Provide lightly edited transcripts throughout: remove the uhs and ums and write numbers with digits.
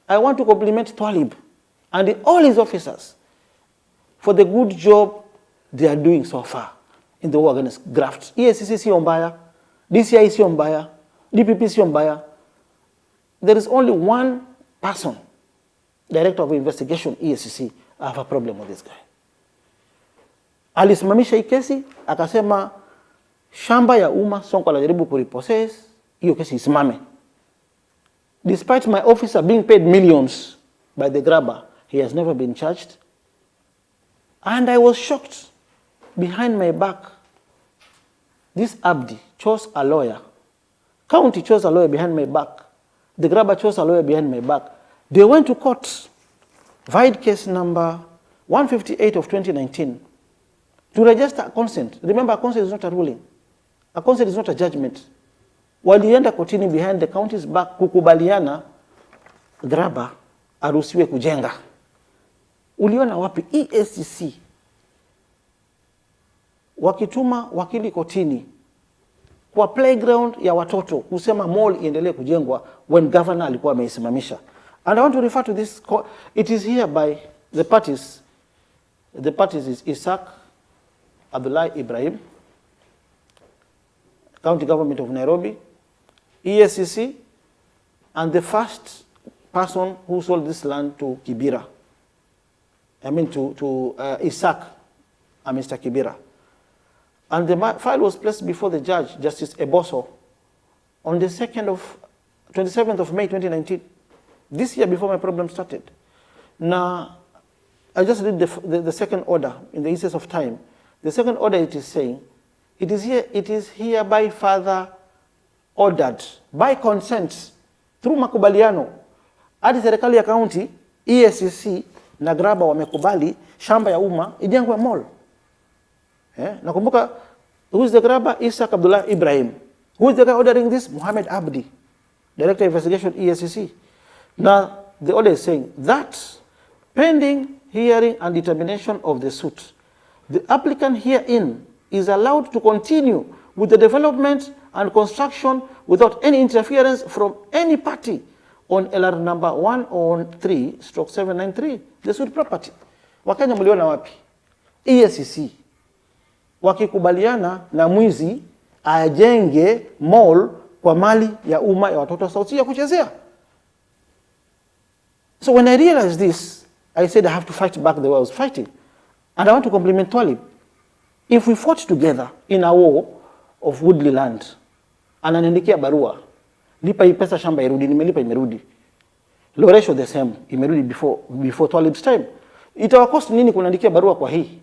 I want to compliment Twalib and all his officers for the good job they are doing so far in the war against graft. EACC sio mbaya, DCI sio mbaya, DPP sio mbaya. There is only one person, director of investigation, EACC, I have a problem with this guy. Alisimamisha hii kesi, akasema shamba ya umma Sonko anajaribu kurepossess, hiyo kesi isimame. Despite my officer being paid millions by the grabber, he has never been charged. And I was shocked. Behind my back, this Abdi chose a lawyer. County chose a lawyer behind my back. The grabber chose a lawyer behind my back. They went to court, Vide case number 158 of 2019, to register a consent. Remember, a consent is not a ruling. A consent is not a judgment. Walienda kotini behind the county's back kukubaliana grabber aruhusiwe kujenga. Uliona wapi EACC wakituma wakili kotini kwa playground ya watoto kusema mall iendelee kujengwa when governor alikuwa ameisimamisha? And I want to refer to this. It is here by the parties. The parties is Eacc, Abdullah Ibrahim, County Government of Nairobi, EACC, and the first person who sold this land to Kibera. I mean to Eacc, Mr. Kibera. And the file was placed before the judge, Justice Eboso, on the 27th of May 2019, this year before my problem started. Now, I just read the second order in the interest of time. The second order, it is saying, it is hereby further ordered by consent through makubaliano hadi serikali ya county, EACC na grabber wamekubali shamba ya umma ijengwe mall. Nakumbuka, who is the grabber? Eacc Abdullah Ibrahim. Who is the guy ordering this? Muhammad Abdi, Director of Investigation, EACC. Now, the order is saying that pending hearing and determination of the suit, the applicant herein is allowed to continue with the development and construction without any interference from any party on LR number 103/793, the suit property. Wakenya mliona wapi? EACC wakikubaliana na mwizi ajenge mall kwa mali ya umma ya watoto sauti ya kuchezea. So when I realized this, I said I have to fight back the way I was fighting. And I want to compliment Twalib. If we fought together in a war of woodly land, ananiandikia barua, lipa hii pesa shamba irudi, nimelipa imerudi. Loresho the same, imerudi before Twalib's time. Itawakost nini kunaandikia barua kwa hii?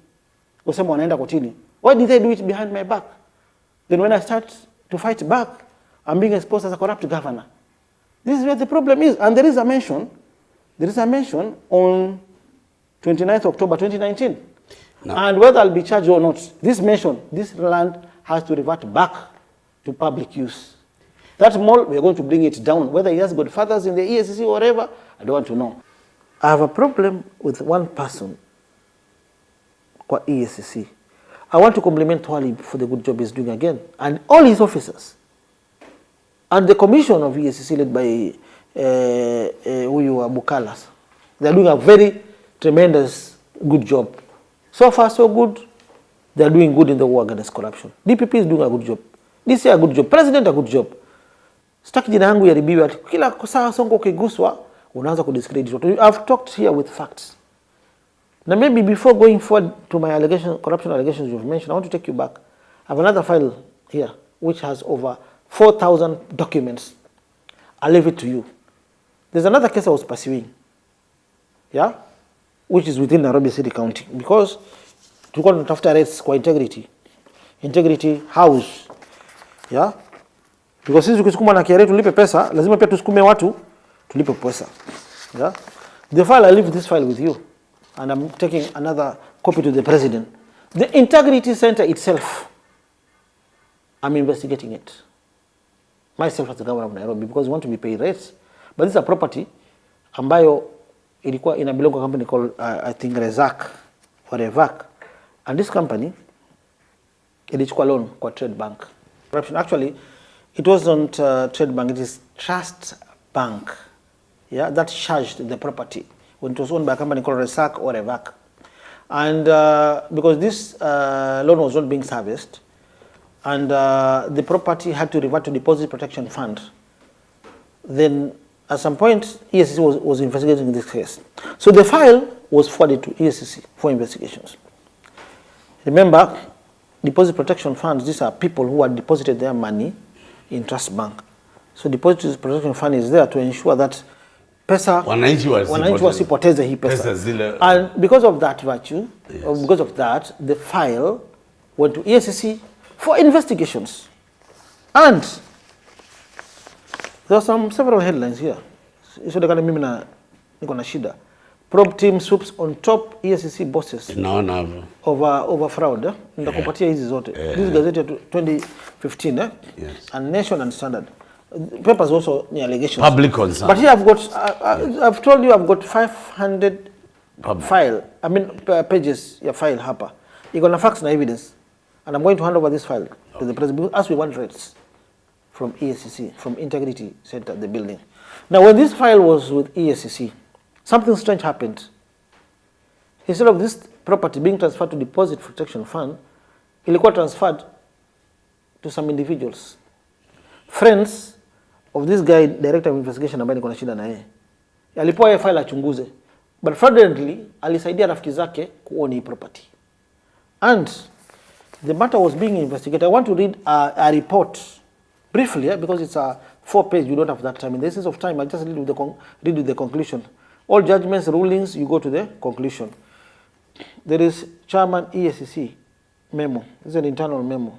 Kusema wanaenda kotini. Why did they do it behind my back? Then when I start to fight back, I'm being exposed as a corrupt governor. This is where the problem is. And there is a mention on 29th October 2019. No. And whether I'll be charged or not, this land has to revert back to public use. That mall, we're going to bring it down. Whether he has godfathers in the EACC or whatever, I don't want to know. I have a problem with one person, kwa EACC. I want to compliment Twalib for the good job he's doing again, and all his officers. And the commission of EACC led by Bukalas. They're doing a very tremendous good job. So far, so good. They're doing good in the war against corruption. DPP is doing a good job. DCI a good job. President a good job. Sitaki jina yangu yaribiwe ati kila saa Sonko ukiguswa unaanza kudiscredit watu. I've talked here with facts. Now maybe before going forward to my corruption allegations you've mentioned, I want to take you back. I have another file here which has over 4,000 documents. I'll leave it to you. There's another case I was pursuing, yeah, which is within Nairobi City County, because tulikuwa tunatafuta rates kwa integrity house, yeah, because sisi tukisukuma na KRA tulipe pesa, lazima pia tusukume watu tulipe pesa, yeah. The file, I leave this file with you, and I'm taking another copy to the president. The integrity center itself, I'm investigating it myself as the governor of Nairobi, because we want to be paid rates. But this is a property ambayo ilikuwa ina belong to a company called I think Eacc or Eacc, and this company ilichukua loan kwa Trade Bank. Actually, it wasn't Trade Bank, it is Trust Bank yeah, that charged the property when it was owned by a company called Eacc or Eacc. And because this loan was not being serviced, and the property had to revert to Deposit Protection Fund, then at some point, EACC was investigating this case. So the file was forwarded to EACC for investigations. Remember, Deposit Protection Funds, these are people who had deposited their money in Trust Bank. So Deposit Protection Fund is there to ensure that pesa wananchi wasipoteze hii pesa. And because of that virtue, yes, or because of that, the file went to EACC for investigations. And there are several headlines here. So the mimi na niko na shida. Probe team swoops on top EACC bosses over fraud. Ndakupatia hizi zote. This is gazetted 2015, yes, and Nation and Standard. Papers also the allegations. Public concern. But here I've told you I've got 500 pages ya file hapa. Iko na facts na evidence, and I'm going to hand over this file to the president as we want rates from EACC, from Integrity Center, the building. Now, when this file was with EACC, something strange happened. Instead of this property being transferred to Deposit Protection Fund, ilikuwa transferred to some individuals, friends of this guy, director of investigation ambaye niko na shida na yeye. Alipewa hiyo file achunguze, but fraudulently alisaidia rafiki zake kuown hii property. And the matter was being investigated. I want to read a report briefly, because it's a 4-page, you don't have that time. In the essence of time, I just read with the conclusion. All judgments, rulings, you go to the conclusion. There is Chairman EACC memo. This is an internal memo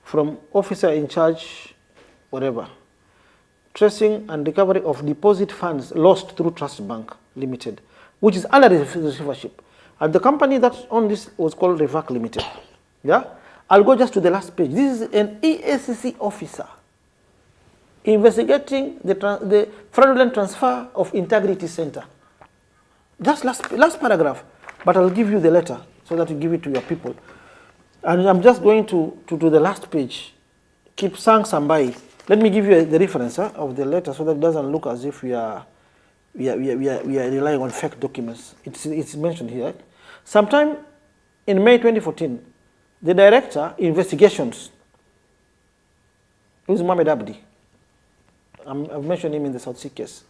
from officer in charge, whatever. Tracing and recovery of deposit funds lost through Trust Bank Limited, which is under receivership. And the company that owned this was called Eacc Limited. Yeah? I'll go just to the last page. This is an EACC officer investigating the fraudulent transfer of Integrity Center. Just last paragraph, but I'll give you the letter so that you give it to your people. And I'm just going to the last page. Keep sang Sambai. Let me give you the reference of the letter so that it doesn't look as if we are relying on fake documents. It's mentioned here. Sometime in May 2014, the director investigations, who's Mohamed Abdi, I've mentioned him in the South Sea case.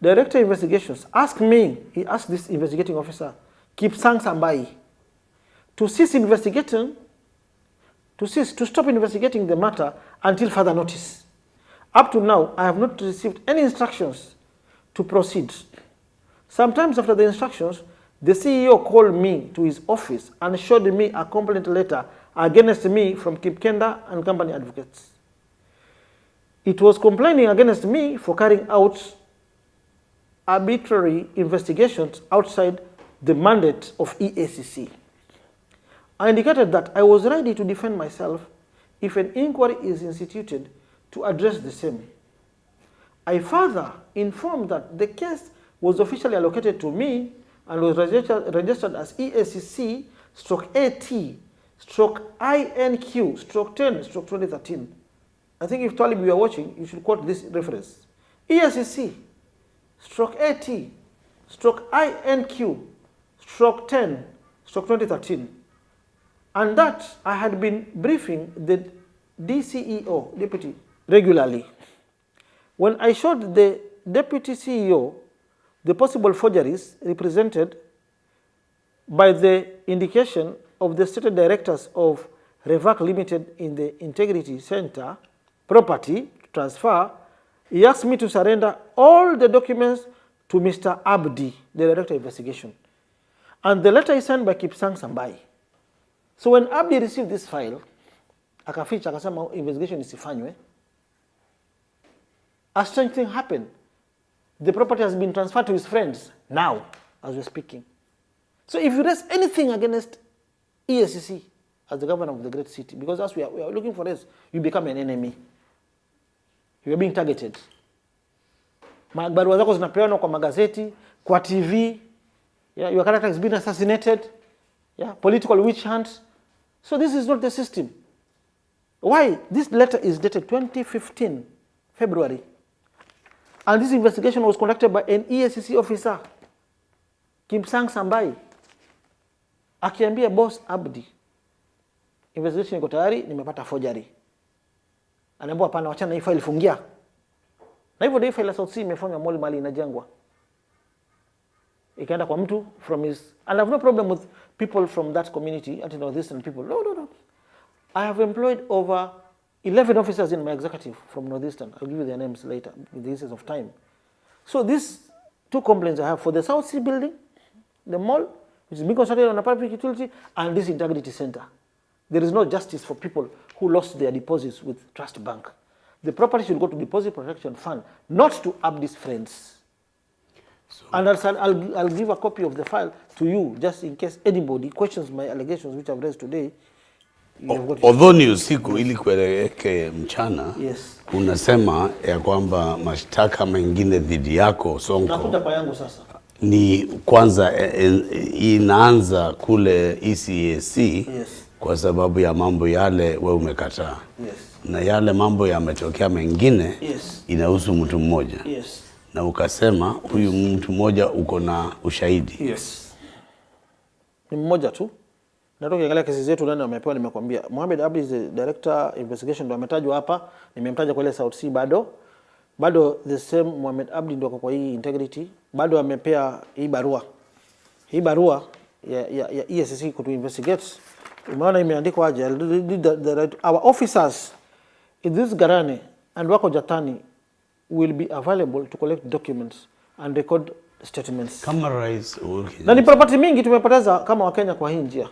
Director investigations asked this investigating officer, Kipsang Sambai, to stop investigating the matter until further notice. Up to now, I have not received any instructions to proceed. Sometimes after the instructions, the CEO called me to his office and showed me a complaint letter against me from Kipkenda and Company Advocates. It was complaining against me for carrying out arbitrary investigations outside the mandate of EACC. I indicated that I was ready to defend myself if an inquiry is instituted to address the same. I further informed that the case was officially allocated to me and was registered as EACC/AT/INQ/10/2013. I think if Talib you are watching, you should quote this reference. EACC/AT/INQ/10/2013. And that I had been briefing the DCEO, deputy, regularly. When I showed the deputy CEO the possible forgeries represented by the indication of the stated directors of Eacc Limited in the Integrity Center property transfer, he asked me to surrender all the documents to Mr. Abdi, the director of investigation. And the letter is sent by Kipsang Sambai. So when Abdi received this file, akaficha akasema investigation isifanywe, a strange thing happened. The property has been transferred to his friends now, as we're speaking. So if you raise anything against EACC as the governor of the great city, because as we are looking for this, you become an enemy. You are being targeted. Barua zako zinapeanwa kwa magazeti, kwa TV. Yeah, your character has been assassinated. Yeah, political witch hunt. So this is not the system. Why? This letter is dated 2015, February. And this investigation was conducted by an Eacc officer, Kimsang Sambai. Akiambia boss Abdi, investigation iko tayari, nimepata forgery. Anaambiwa hapana, wachana hii file fungia. Na hivyo ndio file ya South Sea imefanywa mall mali inajengwa. Ikaenda kwa mtu from his, and I have no problem with people from that community, anti northeastern people. No. I have employed over 11 officers in my executive from northeastern. I'll give you their names later with the essence of time. So these 2 complaints I have for the South Sea building, the mall, which is being constructed on a public utility, and this integrity center. There is no justice for people who lost their deposits with Trust Bank. The property should go to Deposit Protection Fund, not to Abdi's friends. So, and I'll give a copy of the file to you, just in case anybody questions my allegations which I've raised today. Although ni usiku ili kuelekea mchana, yes, unasema ya kwamba mashtaka mengine dhidi yako Sonko. Nakuja kwa yangu sasa. Ni kwanza inaanza kule Eacc, yes, kwa sababu ya mambo yale wewe umekataa. Yes. Na yale mambo yametokea mengine, yes, inahusu mtu mmoja. Yes. Na ukasema huyu mtu mmoja uko na ushahidi. Yes. Ni mmoja tu. Na tukiangalia kesi zetu nani amepewa, nimekwambia. Mohamed Abdi is the director investigation, ndo ametajwa hapa. Nimemtaja kwa ile South Sea bado the same Mohamed Abdi ndo kwa hii integrity. Bado amepea hii barua. Hii barua ya Eacc to investigate. Umeona imeandikwa aje? Our officers in this Garane and wako Jatani will be available to collect documents and record statements. Kama rais na ni property mingi tumepoteza kama Wakenya kwa hii njia.